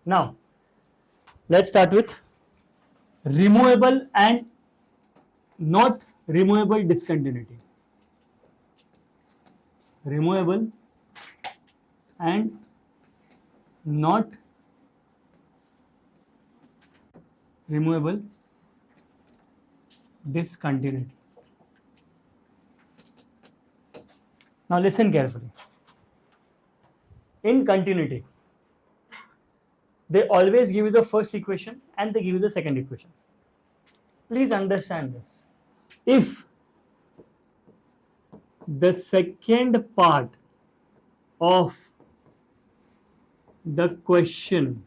Now, let's start with removable and not removable discontinuity. Removable and not removable discontinuity. Now listen carefully. In continuity, they always give you the first equation and they give you the second equation. Please understand this. If the second part of the question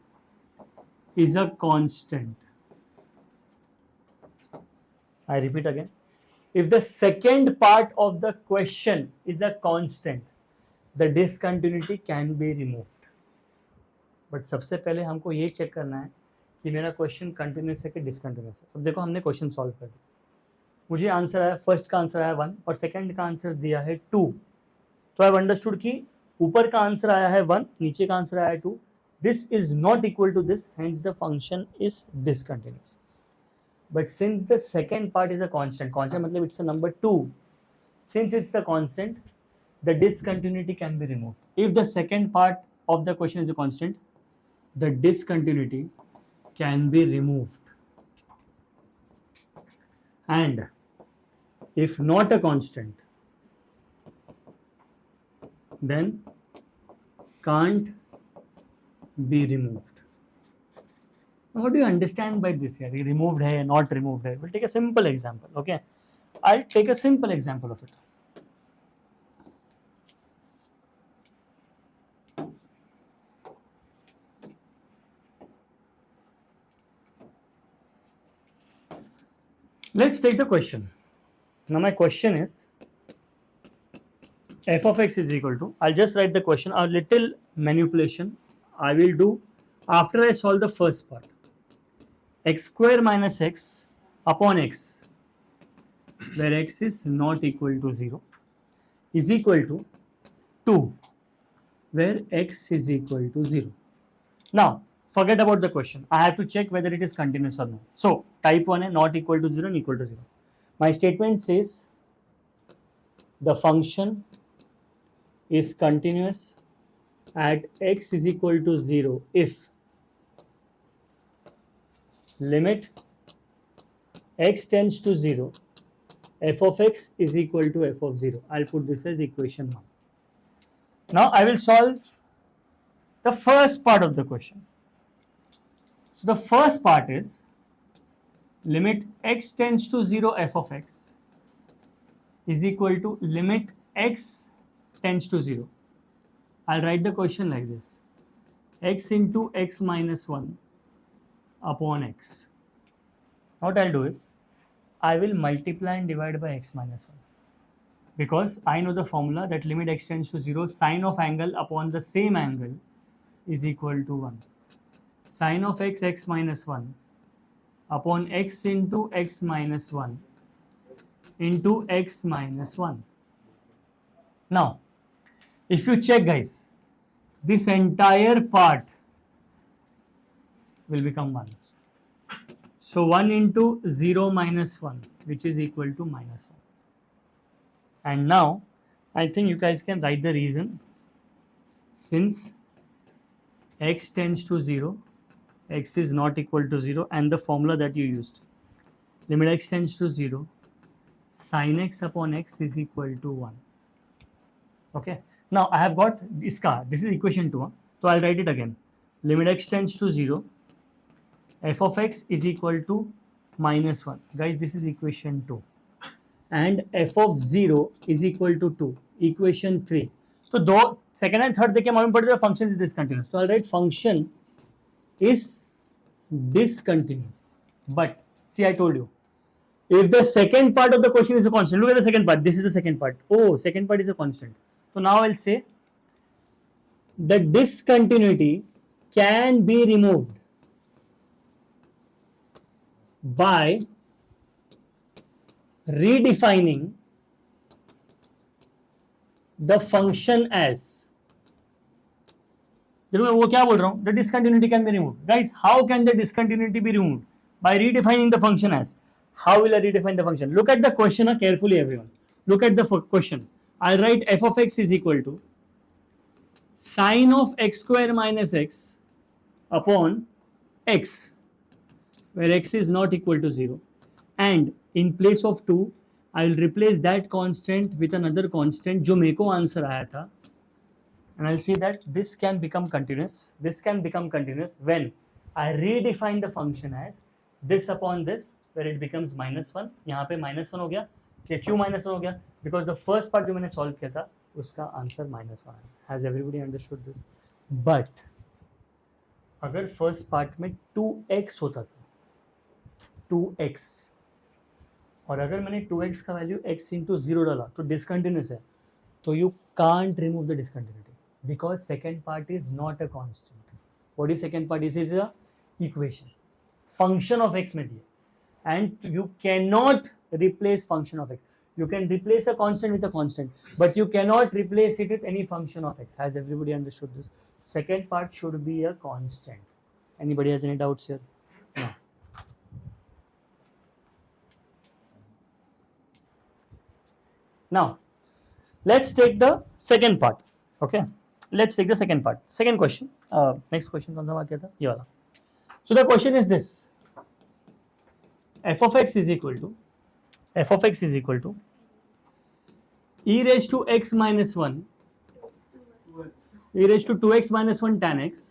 is a constant, I repeat again, if the second part of the question is a constant, the discontinuity can be removed. But सबसे पहले हमको ये check करना है कि मेरा question continuous है कि डिसकंटिन्यूस है. अब देखो हमने क्वेश्चन सॉल्व कर दिया, मुझे आंसर आया, फर्स्ट का आंसर आया 1 और सेकंड का आंसर दिया है 2. तो आई हैव अंडरस्टूड कि ऊपर का आंसर आया है 1, नीचे का आंसर आया है 2. This is not equal to this, hence the function is discontinuous. But since the second part is a constant, constant मतलब it's a number 2, since it's a constant, the discontinuity can be removed. If the second part of the question is a constant, the discontinuity can be removed. And if not a constant, then can't be removed. Now, what do you understand by this here? Removed hai, not removed hai. We'll take a simple example, okay? I'll take a simple example of it. Let's take the question. Now my question is f of x is equal to, I'll just write the question, a little manipulation I will do after I solve the first part. X square minus x upon x, where x is not equal to 0, is equal to 2, where x is equal to 0. Now forget about the question. I have to check whether it is continuous or not. So type 1 है, not equal to 0 and equal to 0. My statement says the function is continuous at x is equal to 0 if limit x tends to 0, f of x is equal to f of 0. I'll put this as equation 1. Now I will solve the first part of the question. So the first part is limit x tends to 0 f of x is equal to limit x tends to 0. I'll write the question like this: x into x minus 1 upon x. What I'll do is I will multiply and divide by x minus 1, because I know the formula that limit x tends to 0, sine of angle upon the same angle is equal to 1. Sine of x, x minus 1 upon x into x minus 1 into x minus 1. Now, if you check guys, this entire part will become 1. So 1 into 0 minus 1, which is equal to minus 1. And now, I think you guys can write the reason. Since x tends to 0, x is not equal to 0, and the formula that you used, limit x tends to 0, sin x upon x is equal to 1. Okay, now I have got this is equation 2, so I'll write it again. Limit x tends to 0, f of x is equal to minus 1. Guys, this is equation 2, and f of 0 is equal to 2, equation 3. So दो second and third देखिए मालूम पड़ जाएगा function is discontinuous. So I'll write function is discontinuous. But see, I told you, if the second part of the question is a constant, look at the second part. This is the second part. Oh, second part is a constant. So now I'll say the discontinuity can be removed by redefining the function as देखो मैं वो क्या बोल रहा हूँ, the discontinuity can be removed. Guys, how can the discontinuity be removed? By redefining the function as. How will I redefine the function? Look at the question carefully, everyone. Look at the question. I'll write f of x is equal to sine of x square minus x upon x, where x is not equal to 0. And in place of 2, I will replace that constant with another constant जो मेरे को answer आया था. And I'll see that this can become continuous. This can become continuous when I redefine the function as this upon this, where it becomes -1. यहाँ पे -1 हो गया. क्यों -1 हो गया? Because the first part जो मैंने solve किया था उसका आंसर -1 है. Has everybody understood this? But अगर first part में 2x होता था, 2x, और अगर मैंने 2x का वैल्यू x into 0 डाला तो डिसकंटिन्यूस है, तो you can't remove the discontinuity because second part is not a constant. What is second part? Is a equation. Function of x में दिया, and you cannot replace function of x. You can replace a constant with a constant, but you cannot replace it with any function of x. Has everybody understood this? Second part should be a constant. Anybody has any doubts here? No. Now, let's take the second part. Okay, let's take the second part. Second question. Next question कौन सा वाक्य था? ये वाला. So the question is this: f of x is equal to e raised to x minus 1, e raised to 2x minus 1 tan x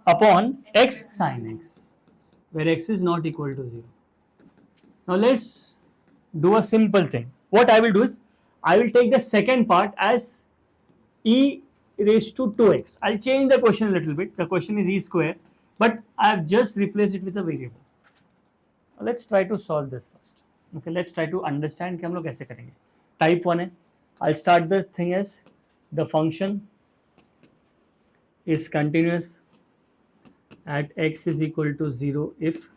upon x sin x, where x is not equal to 0. Now let's do a simple thing. What I will do is, I will take the second part as e raised to 2x. I'll change the question a little bit. The question is e square, but I have just replaced it with a variable. Let's try to solve this first. Okay, let's try to understand कि हम लोग कैसे करेंगे. Type 1 है. I'll start the thing as the function is continuous at x is equal to 0 if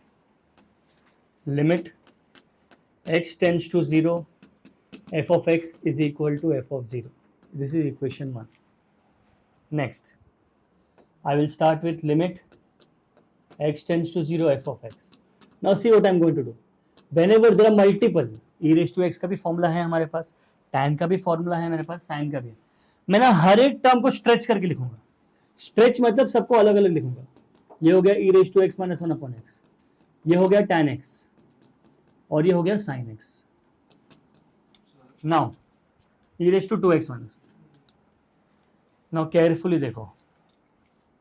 limit x tends to 0, f of x is equal to f of 0. This is equation 1. Next, I will start with limit x tends to 0, f of x. Now see what I am going to do. Whenever there are multiple, e raised to x का भी formula है हमारे पास, tan का भी formula है मेरे पास, sin का भी है. मैं ना हर एक टर्म को स्ट्रेच करके लिखूंगा. स्ट्रेच मतलब सबको अलग अलग लिखूंगा. ये हो गया e raised to x minus 1 upon x, ये हो गया tan x, और ये हो गया sin x. Now e raised to 2x minus 1. Now carefully देखो,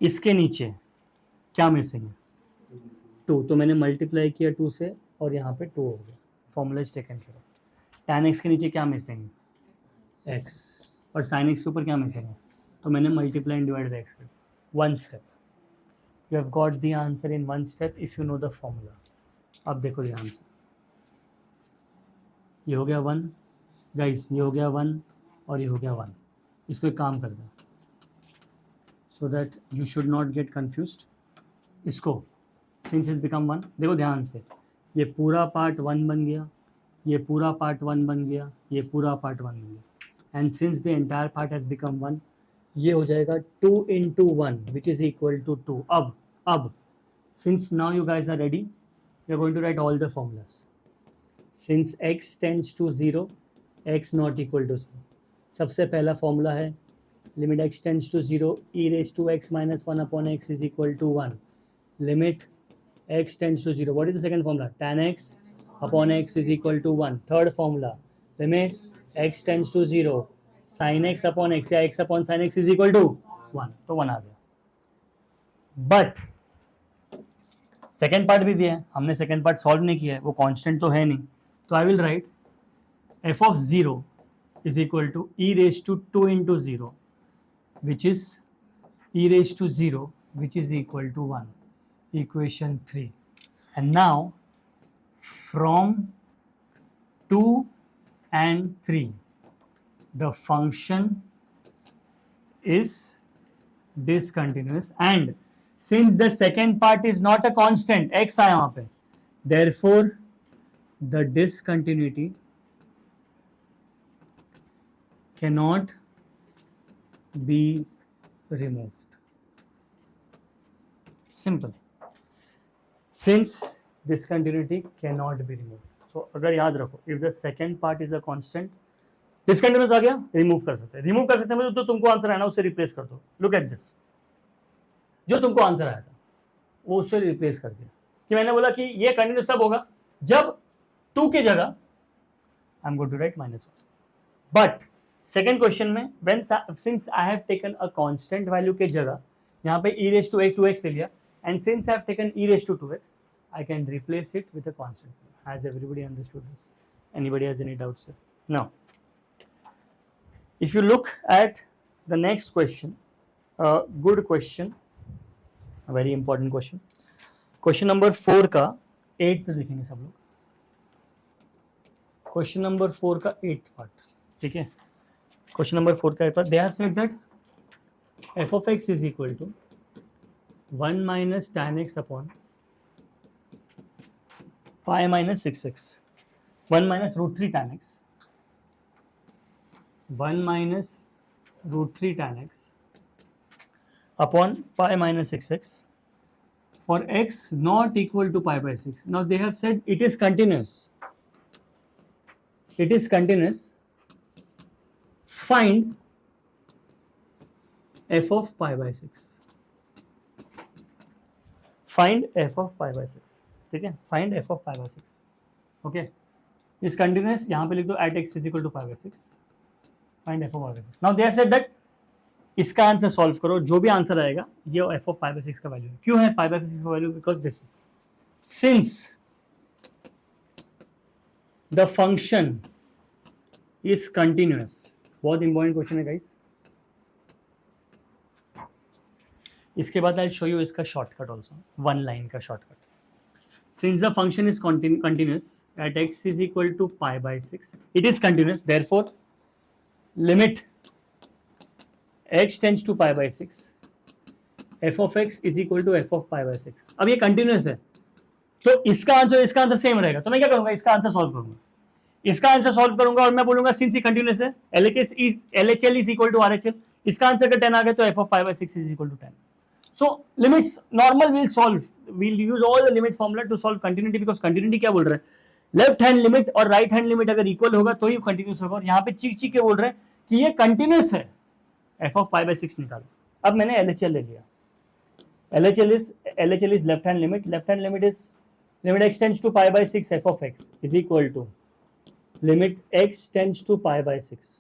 इसके नीचे क्या मिसिंग है? 2. तो मैंने मल्टीप्लाई किया 2 से और यहाँ पे 2 हो गया. Formula is taken care of. tan x के नीचे क्या मिसिंग है? x. और sin x के ऊपर क्या मिसिंग है? तो मैंने multiply and divide by x कर दिया. One step. You have got the answer in one step if you know the formula. अब देखो ये आंसर. ये हो गया 1 गाइस, ये हो गया 1 और ये हो गया 1. इसको एक काम कर दो so that you should not gate confused. इसको सिंस इज बिकम 1, देखो ध्यान से, ये पूरा पार्ट 1 बन गया, ये पूरा पार्ट 1 बन गया, ये पूरा पार्ट 1 बन गया, and since the entire part has become 1, ये हो जाएगा 2 into 1 which is equal to 2. अब since now you guys are ready, you are going to write all the formulas. Since x tends to 0, x not equal to 0. सबसे पहला formula है limit x tends to 0, e raise to x minus 1 upon x is equal to 1. Limit x tends to 0. What is the second formula? Tan x upon x is equal to 1. Third formula, limit x tends to 0, sin x upon x या x upon sin x is equal to 1. तो 1 आ गया. But second part भी दिया है, हमने second part solve नहीं किया है, वो कांस्टेंट तो है नहीं. तो आई will right f of 0 is equal to e raised to 2 into 0, which is e raised to 0, which is equal to 1. Equation 3. And now from 2 and 3, the function is discontinuous, and since the second part is not a constant, x आया वहाँ पे, therefore the discontinuity cannot be removed. Simple. Since discontinuity cannot be removed. So अगर याद रखो, if the second part is a constant, discontinuous आ गया, remove कर सकते हैं. remove कर सकते हैं मतलब तो तुमको आंसर आना उससे रिप्लेस कर दो. Look at this. जो तुमको आंसर आया था वो उससे रिप्लेस कर दिया. कि मैंने बोला कि ये कंटिन्यूस तब होगा जब 2 की जगह I am going to write -1. But second question में when since I have taken a constant value के जगह यहाँ पे e raised to 2x ले लिया, and since I have taken e raised to 2x I can replace it with a constant. Has everybody understood this? Anybody has any doubts here? No. If you look at the next question, a good question, a very important question. Question number 4 का 8th देखेंगे सब लोग. Question number 4 का 8th part. ठीक है. Question number 4 का 8th part. They have said that f of x is equal to 1 minus tan x upon pi minus 6x. 1 minus root 3 tan x. 1 minus root 3 tan x upon pi minus 6x for x not equal to pi by 6. Now they have said it is continuous. It is continuous. Find f of pi by 6. Find f of pi by 6. ठीक है. Find F of pi by 6. Okay. इस continuous यहाँ पे लिख दो at x is equal to pi by 6. Find F of pi by 6. Now they have said that इसका आंसर solve करो, जो भी आंसर आएगा ये एफ ऑफ पाई बाई 6 का वैल्यू है. क्यों है पाई बाई 6 का value? Because this since the function is continuous. बहुत इंपॉर्टेंट क्वेश्चन है गाइस. इसके बाद आई शो यू इसका शॉर्टकट ऑल्सो, 1 लाइन का shortcut. Since the function is continuous at x is equal to pi by 6, it is continuous. Therefore, limit x tends to pi by 6, f of x is equal to f of pi by 6. अब ये continuous है तो इसका answer same रहेगा. तो मैं क्या करूंगा? इसका आंसर सॉल्व करूंगा. इसका आंसर सॉल्व करूंगा और मैं बोलूंगा सिंस ये कंटिन्यूस है LHL is equal to RHL. इसका आंसर अगर 10 आ गया तो f of pi by 6 is equal to 10. So limits normal will solve. We'll use all the limits formula to solve continuity because continuity क्या बोल रहे हैं? लेफ्ट हैंड लिमिट और right hand limit अगर इक्वल होगा तो ही कंटिन्यूस होगा. और यहाँ पे चीख के बोल रहे हैं कि ये कंटिन्यूस है. f of pi by 6 निकालो. अब मैंने LHL ले लिया. LHL is left hand limit. Left hand limit is limit x tends to pi by 6 f of x is equal to limit x tends to pi by 6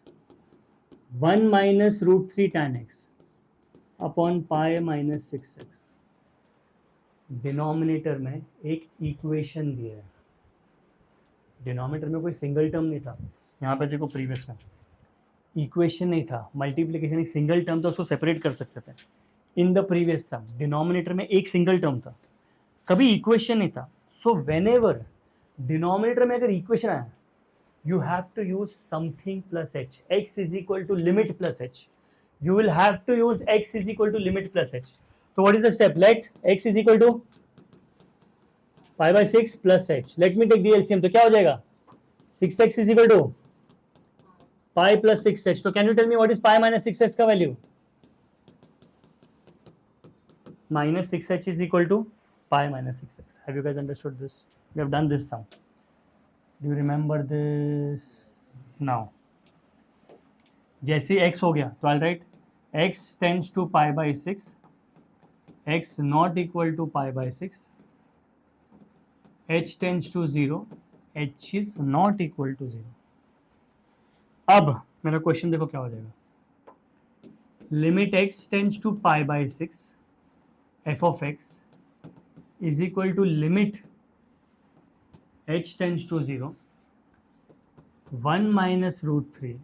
1 minus root 3 tan x upon pi minus 6x. Denominator में एक equation दिया है. Denominator में कोई single term नहीं था. यहाँ पे देखो प्रीवियस में इक्वेशन नहीं था. मल्टीप्लिकेशन एक सिंगल टर्म था, उसको सेपरेट कर सकते थे. In the previous sum denominator में एक सिंगल टर्म था, कभी इक्वेशन नहीं था. सो व्हेनेवर डिनोमिनेटर में अगर इक्वेशन आया you have to use something plus H. X is equal to limit plus H. You will have to use x is equal to limit plus h. So what is the step? Let x is equal to pi by 6 plus h. Let me take the LCM. तो क्या हो जाएगा? 6x is equal to pi plus 6h. So can you tell me what is pi minus 6h का value? Minus 6h is equal to pi minus 6x. Have you guys understood this? We have done this sum. Do you remember this? Now. जैसे x हो गया तो I'll write x tends to pi by 6, x not equal to pi by 6, h tends to 0, h is not equal to 0. अब मेरा question देखो क्या हो जाएगा. Limit x tends to pi by 6 f of x is equal to limit h tends to 0 1 minus root 3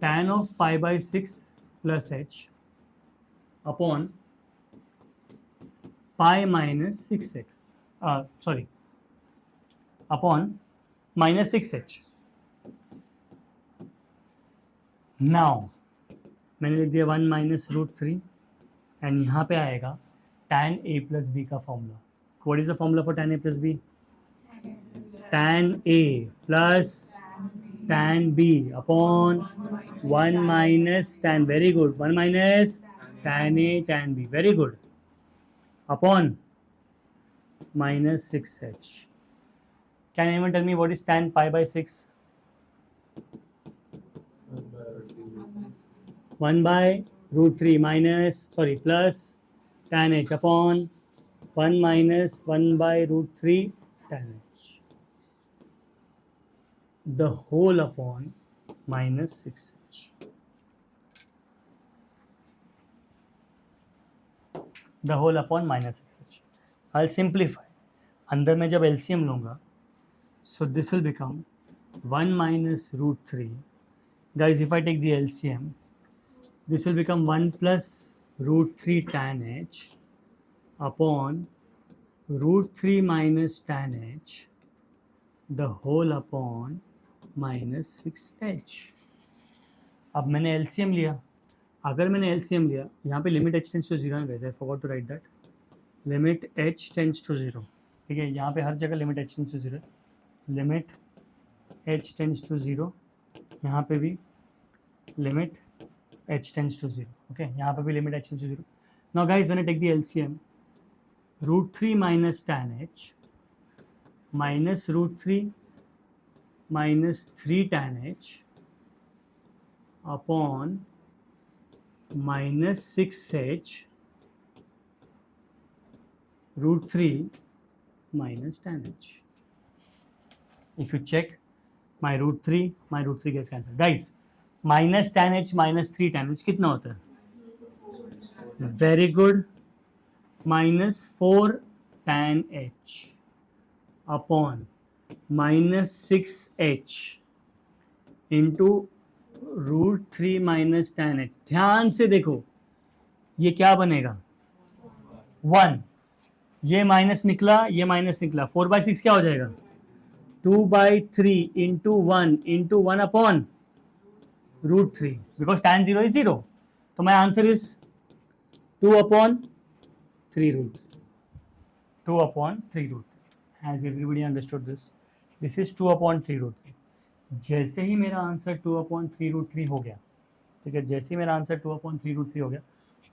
tan of pi by 6 plus h upon pi minus 6x. Upon minus 6h. Now मैंने लिख दिया 1 minus root 3 and यहाँ पे आएगा tan a plus b का formula. What is the formula for tan a plus b? Tan a plus tan B upon 1 minus tan, very good, 1 minus tan A tan B, very good, upon minus 6h. Can anyone tell me what is tan pi by 6? 1 by root 3 minus, sorry, plus tan h upon 1 minus 1 by root 3 tan h. The whole upon minus 6h. The whole upon minus 6h. I'll simplify. अंदर में जब LCM लूँगा, so this will become 1 minus root 3. Guys, if I take the LCM, this will become 1 plus root 3 tan h upon root 3 minus tan h, the whole upon minus 6h. अब मैंने LCM लिया, अगर मैंने LCM लिया, यहाँ पे limit h tends to 0 है वैसे, I forgot to write that, limit h tends to 0, ठीक है, यहाँ पे हर जगह लिमिट h टेंस टू 0 है, लिमिट h टेंस टू 0, यहाँ पे भी limit h tends to 0, okay, यहाँ पे भी limit h tends to 0. Now guys, when I take the LCM, root 3 minus tan h minus root 3 minus 3 tan h upon minus 6h root 3 minus tan h. If you check my root 3 gets cancelled. Guys, minus tan h minus 3 tan h कितना होता है? Very good. Minus 4 tan h upon minus 6h into root 3 minus tan h. ध्यान से देखो, ये क्या बनेगा? 1. ये माइनस निकला, ये माइनस निकला, 4/6 क्या हो जाएगा? 2/3 into 1 into 1 upon root 3, because tan 0 is 0. So my answer is 2 upon 3 root 3. 2 upon 3 root 3. Has everybody understood this? This is 2 upon 3 root 3. जैसे ही मेरा आंसर 2 upon 3 root 3 हो गया, ठीक है, जैसे ही मेरा आंसर 2 upon 3 root 3 हो गया,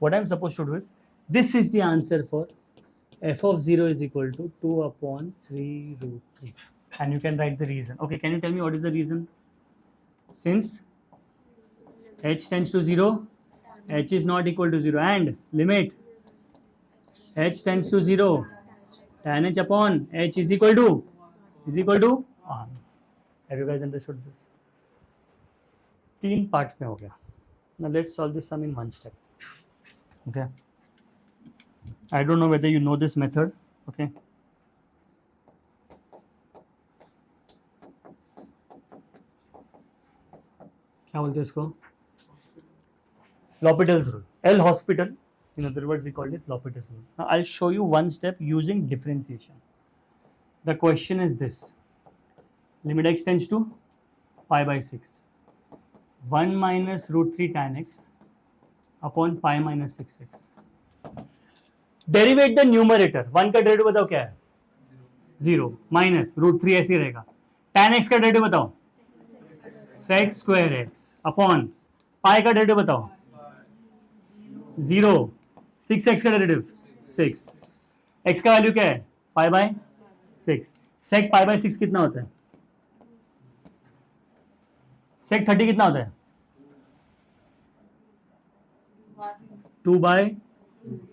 what I am supposed to do is, this is the answer for f of 0 is equal to 2 upon 3 root 3. And you can write the reason. Okay, can you tell me what is the reason? Since h tends to 0, h is not equal to 0, and limit h tends to 0, tan h upon h is equal to 1. Have you guys understood this? 3 parts में हो गया. Now let's solve this sum in one step. Okay. I don't know whether you know this method. Okay. क्या बोलते हैं इसको? L'Hopital's rule. L hospital, in other words, we call this L'Hopital's rule. Now I'll show you one step using differentiation. The question is this: limit x tends to pi by 6, 1 minus root 3 tan x upon pi minus 6x. Derivate the numerator. 1 का derivative बताओ क्या है? 0 minus root 3 ऐसे ही रहेगा. tan x का derivative बताओ, sec square x upon pi का derivative बताओ, 0. 6x का डेरिवेटिव 6. x का वैल्यू क्या है? Pi by 6. sec pi by 6 कितना होता है? sec 30 कितना होता है? 2 by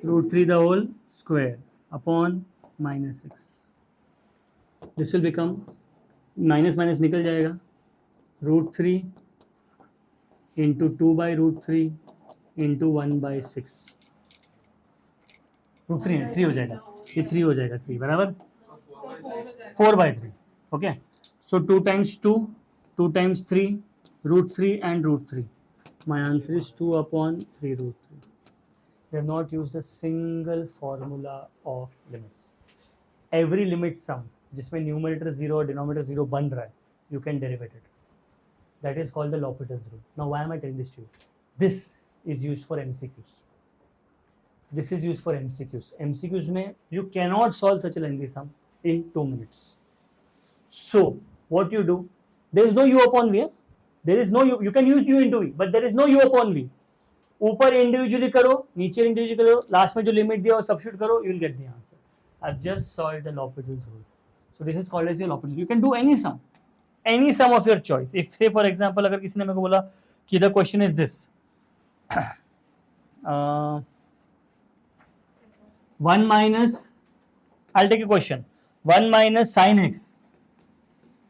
root 3 the whole square upon minus 6. This will become minus minus निकल जाएगा, root 3 into 2 by root 3 into 1 by 6. root 3 3 हो जाएगा, ये 3 हो जाएगा, 3 बराबर 4 by 3. Okay, so 2 times 2, 2 times 3, root 3 and root 3. My answer is 2 upon 3 root 3. We have not used a single formula of limits. Every limit sum जिसमें numerator 0 और denominator 0 बन रहा है, you can derive it. That is called the L'Hopital's rule. Now why am I telling this to you? This is used for MCQs. This is used for MCQs. MCQs में you cannot solve such a lengthy sum in 2 minutes. So what you do, there is no u upon v, there is no u, you can use u into v, but there is no u upon v. ऊपर individually करो, नीचे individually करो, last में जो limit दिया वो substitute करो, you will get the answer. I've just solved the L'Hopital's rule. So this is called as your L'Hopital. You can do any sum of your choice. If say for example अगर किसी ने मेरे को बोला कि the question is this, 1 minus, I'll take a question, 1 minus sin x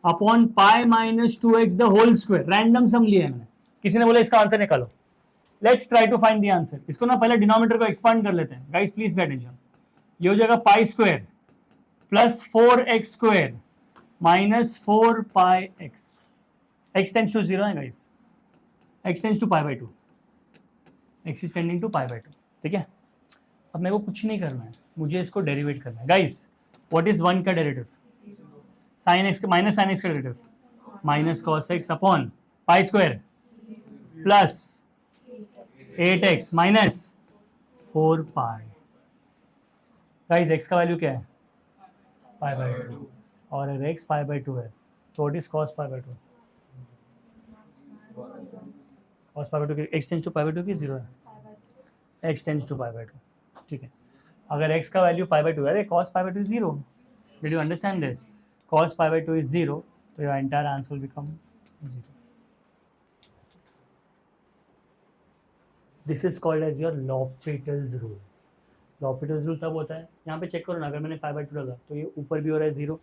upon pi minus 2x the whole square. Random sum लिया है मैंने, किसी ने बोला इसका आंसर निकालो. Let's try to find the answer. इसको ना पहले डिनोमिनेटर को एक्सपांड कर लेते हैं. Guys please pay attention. ये हो जाएगा pi square plus 4x square minus 4 pi X. X tends to 0 है guys, X tends to pi by 2, X is tending to pi by 2. ठीक है, अब मेरे को कुछ नहीं करना है, मुझे इसको डेरिवेट करना है. गाइस व्हाट इज 1 का derivative? Sine x minus sine x का derivative minus cos x upon pi square plus 8x minus 4 pi. Guys x का वैल्यू क्या है? पाई बाई 2, और अगर x पाई बाई 2 है तो what is cos pi by 2? cos pi by 2 x tends to pi by 2 की 0 है, x tends to pi by 2. ठीक है, अगर x का वैल्यू पाई बाई 2 है, अरे cos pi by 2 is 0. Did you understand this? cos pi by 2 is 0, तो your entire answer will become 0. This is called as your L'Hopital's rule. L'Hopital's rule तब होता है, यहाँ पे चेक करो ना, अगर मैंने पाई बाई 2 डाला तो ये ऊपर भी हो रहा है 0,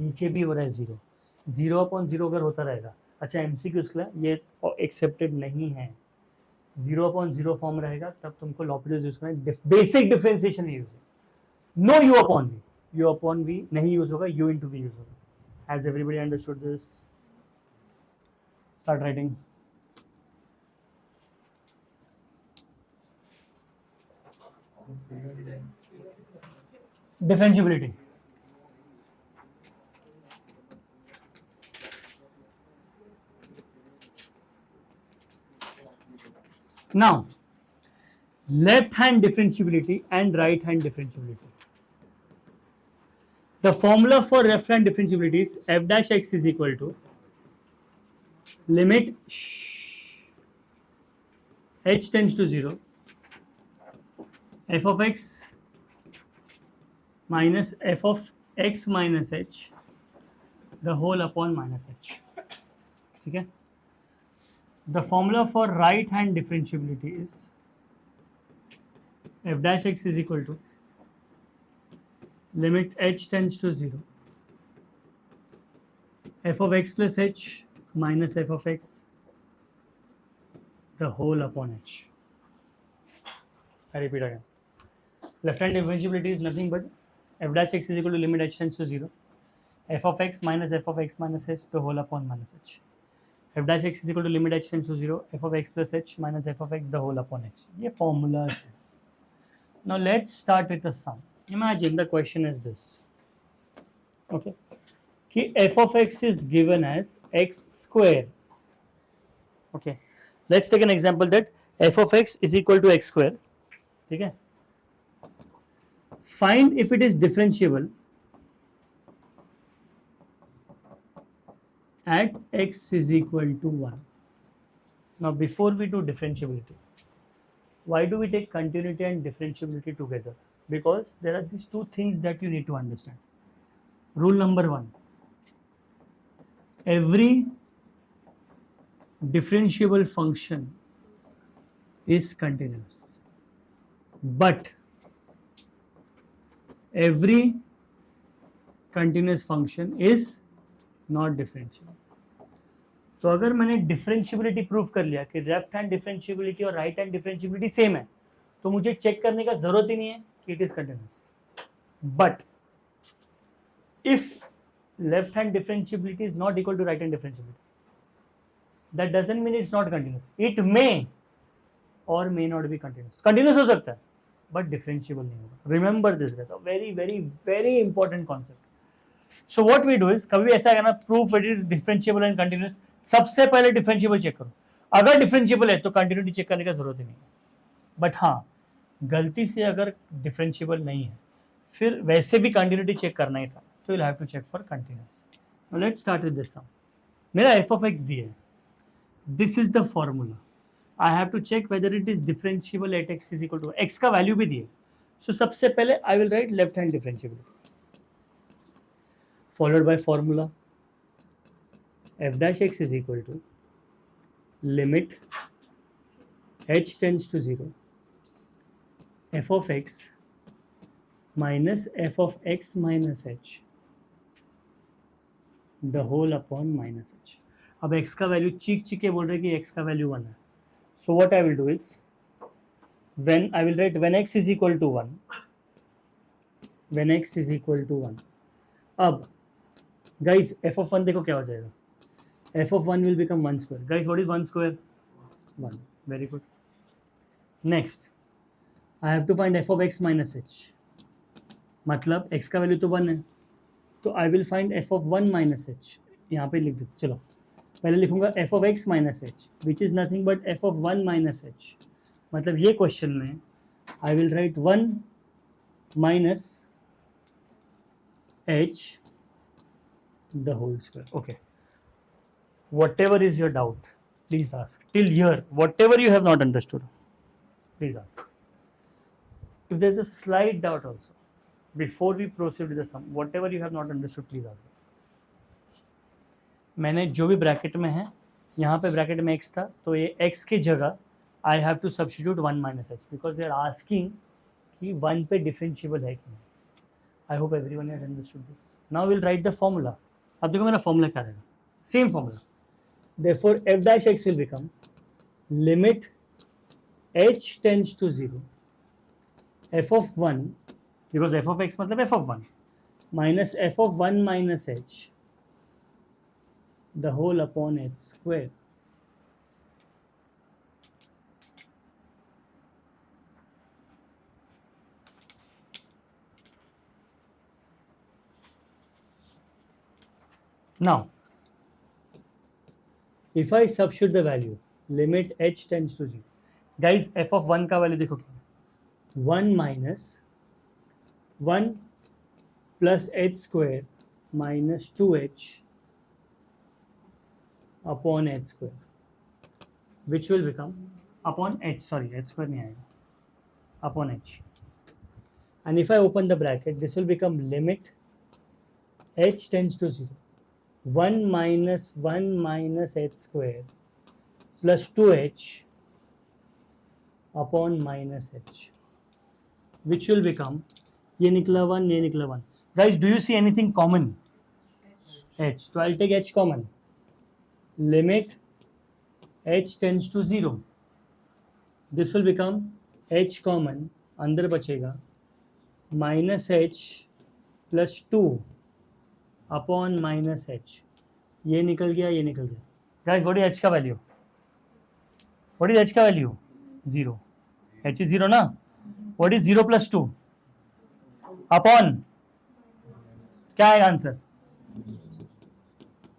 नीचे भी हो रहा है 0. 0 अपॉन 0 अगर होता रहेगा, अच्छा MCQ के लिए ये एक्सेप्टेड नहीं है. 0 अपॉन 0 फॉर्म रहेगा तब तुमको L'Hopital's यूज करना है. बेसिक डिफरेंशिएशन यूज है. No u upon v, u upon v नहीं यूज होगा, u इंटू v यूज होगा. Has everybody understood this? Start writing. Differentiability. Now, left hand differentiability and right hand differentiability. The formula for left hand differentiability is f dash x is equal to limit h tends to 0 f of x minus f of x minus h the whole upon minus h. ठीक है, the formula for right hand differentiability is f dash x is equal to limit h tends to 0 f of x plus h minus f of x the whole upon h. I repeat again. Left hand differentiability is nothing but f dash x is equal to limit h tends to 0 f of x minus f of x minus h the whole upon minus h. f dash x is equal to limit h tends to 0 f of x plus h minus f of x the whole upon h. ये formulas है. Now let's start with the sum. Imagine the question is this. Okay, कि f of x is given as x square. Okay, let's take an example that f of x is equal to x square. ठीक है, find if it is differentiable at x is equal to 1. Now before we do differentiability, why do we take continuity and differentiability together? Because there are these two things that you need to understand. Rule number 1, every differentiable function is continuous, but every continuous function is not differentiable. तो अगर मैंने differentiability prove कर लिया कि left hand differentiability और right hand differentiability same है, तो मुझे चेक करने का जरूरत ही नहीं है कि it is continuous. But if left hand differentiability is not equal to right hand differentiability, that doesn't mean it's not continuous. It may और may not be continuous. Continuous हो सकता है बट डिफरेंशिएबल नहीं होगा. Remember this guys, very very very important concept. So what we do is, कभी ऐसा करना proof it is differentiable and continuous, सबसे पहले डिफरेंशिएबल चेक करो. अगर डिफरेंशिएबल है तो कंटिन्यूटी चेक करने की जरूरत ही नहीं है. बट हाँ, गलती से अगर डिफरेंशिएबल नहीं है फिर वैसे भी कंटिन्यूटी चेक करना ही था, तो you have to check for continuous. Now let's start with this sum. मेरा एफ ऑफ एक्स दिया है, this is the formula, I have to check whether it is differentiable at x is equal to, x का value भी दिए, so सबसे पहले I will write left hand differentiability followed by formula f dash x is equal to limit h tends to 0 f of x minus f of x minus h the whole upon minus h. अब x का value चीख चीख के बोल रहे कि x का value 1 है, so what I will do is when I will write when x is equal to 1, when x is equal to 1, अब guys f of 1 देखो क्या हो जाएगा, f of 1 will become 1 square. Guys what is 1 square? 1. Very good. Next I have to find f of x minus h, मतलब x का value तो 1 है, तो I will find f of 1 minus h. यहाँ पे लिख देते, चलो पहले लिखूंगा f of x minus h which is nothing but f of 1 minus h, मतलब ये क्वेश्चन में I will write 1 minus h the whole square. Okay, whatever is your doubt please ask till here, whatever you have not understood please ask. If there is a slight doubt also, before we proceed with the sum, whatever you have not understood, please ask us. मैंने जो भी bracket में है, यहाँ पे bracket में x था, तो ये x की जगह I have to substitute 1 minus h because they are asking कि 1 पे डिफरेंशिएबल है कि नहीं. I hope everyone has understood this. Now we'll write the formula. अब देखो मेरा फॉर्मूला क्या रहेगा, same formula. Therefore f dash x will become limit h tends to 0 f of 1, because f of x मतलब f of 1 minus f of 1 minus h the whole upon h square. Now if I substitute the value limit h tends to 0, guys f of 1 का value देखो क्या, 1 minus 1 plus h square minus 2h upon h square, which will become upon h, sorry h square नहीं आएगा, upon h, and if I open the bracket this will become limit h tends to 0 1 minus 1 minus h square plus 2h upon minus h, which will become, ये निकला 1, ये निकला 1. Guys, do you see anything common? h. तो I'll take h common. Limit h tends to 0. This will become h common, अंदर बचेगा minus h plus 2 upon minus h. ये निकल गया, ये निकल गया. Guys, what is h का value? What is h का value? 0. h is 0 ना? What is 0 plus 2? Upon क्या आएगा आंसर?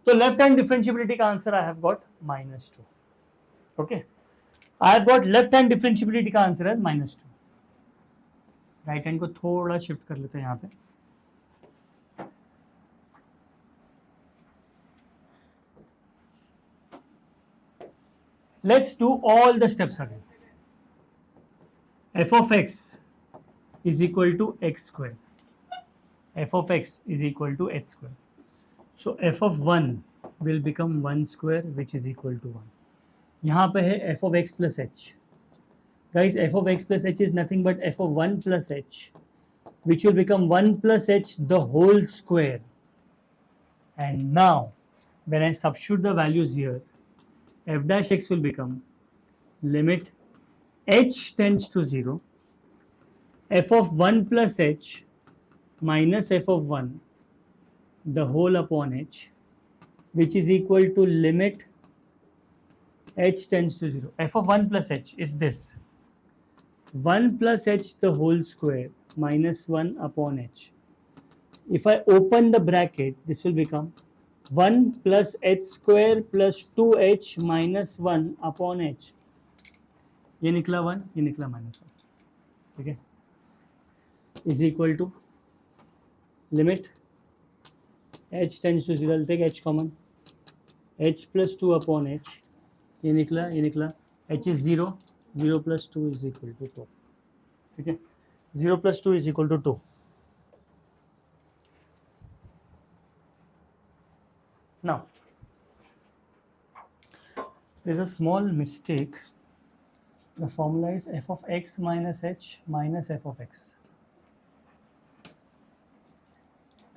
तो लेफ्ट हैंड डिफरेंशिएबिलिटी का answer I have got -2. Okay, I have got left hand differentiability का आंसर है -2. Right hand को थोड़ा शिफ्ट कर लेते हैं यहाँ पे. Let's do all the steps again. f of x is equal to x square. f of x is equal to h square. So f of 1 will become 1 square which is equal to 1. यहाँ पे है f of x plus h. Guys, f of x plus h is nothing but f of 1 plus h, which will become 1 plus h the whole square. And now when I substitute the values here, f dash x will become limit h tends to 0 f of 1 plus h minus f of 1 the whole upon h, which is equal to limit h tends to 0. f of 1 plus h is this, 1 plus h the whole square minus 1 upon h. If I open the bracket, this will become 1 plus h square plus 2h minus 1 upon h. ये निकला 1, ये निकला -1. ठीक है, is equal to limit h tends to 0. I'll take h common. h plus two upon h, ये निकला h is 0, 0 plus two is equal to 2. ठीक है, 0 plus two is equal to 2. Now, there's a small mistake. The formula is f of x minus h minus f of x.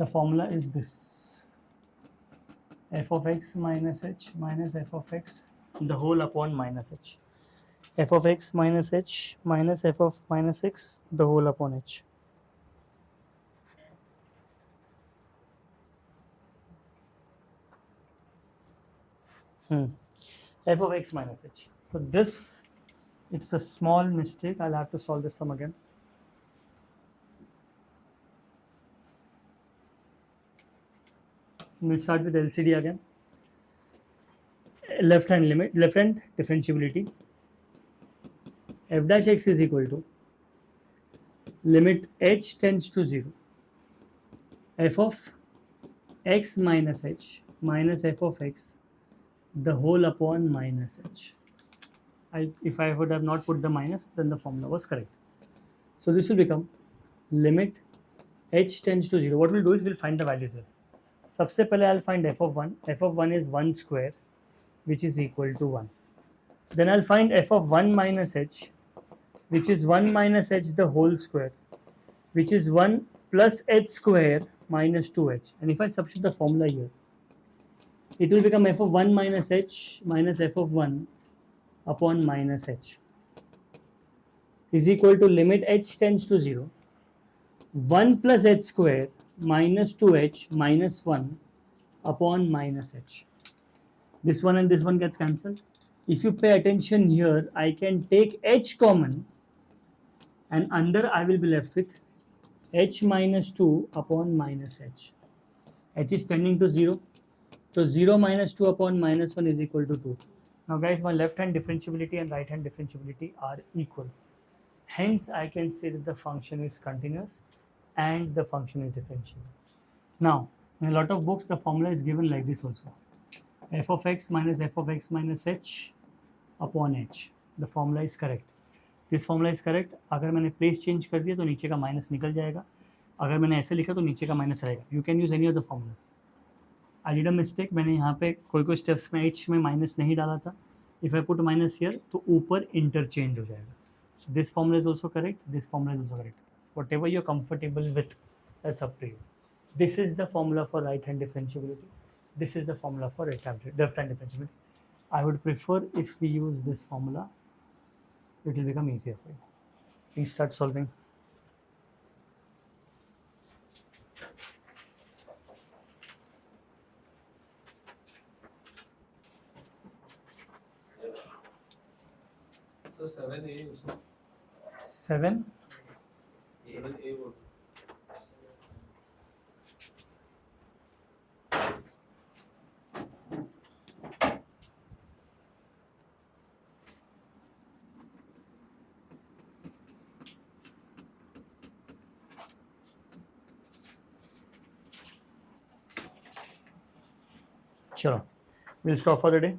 The formula is this: f of x minus h minus f of x the whole upon minus h. F of x minus h minus f of minus x the whole upon h. F of x minus h. So this, it's a small mistake. I'll have to solve this sum again. We'll start with LCD again. Left hand limit, left hand differentiability. F dash x is equal to limit h tends to 0. F of x minus h minus f of x the whole upon minus h. If I would have not put the minus, then the formula was correct. So this will become limit h tends to 0. What we'll do is we'll find the values here. सबसे पहले I'll find f of 1. F of 1 is 1 square, which is equal to 1. Then I'll find f of 1 minus h, which is 1 minus h the whole square, which is 1 plus h square minus 2h. And if I substitute the formula here, it will become f of 1 minus h minus f of 1 upon minus h is equal to limit h tends to 0, 1 plus h square minus 2h minus 1 upon minus h. This one and this one gets cancelled. If you pay attention here, I can take h common, and under I will be left with h minus 2 upon minus h. H is tending to 0. So 0 minus 2 upon minus 1 is equal to 2. Now guys, my left hand differentiability and right hand differentiability are equal. Hence, I can say that the function is continuous and the function is differentiable. Now, in a lot of books, the formula is given like this also: f of x minus f of x minus h upon h. The formula is correct. This formula is correct. अगर मैंने place change कर दिया तो नीचे का minus निकल जाएगा. अगर मैंने ऐसे लिखा तो नीचे का minus रहेगा. You can use any of the formulas. I did a mistake. मैंने यहाँ पे कोई स्टेप्स में h में माइनस नहीं डाला था. If I put minus here, तो ऊपर interchange हो जाएगा. So this formula is also correct. This formula is also correct. Whatever you're comfortable with, that's up to you. This is the formula for right hand differentiability. This is the formula for left hand differentiability. I would prefer if we use this formula. It will become easier for you. Please start solving. So 7A also. 7. 7A would. Sure. We'll stop for the day.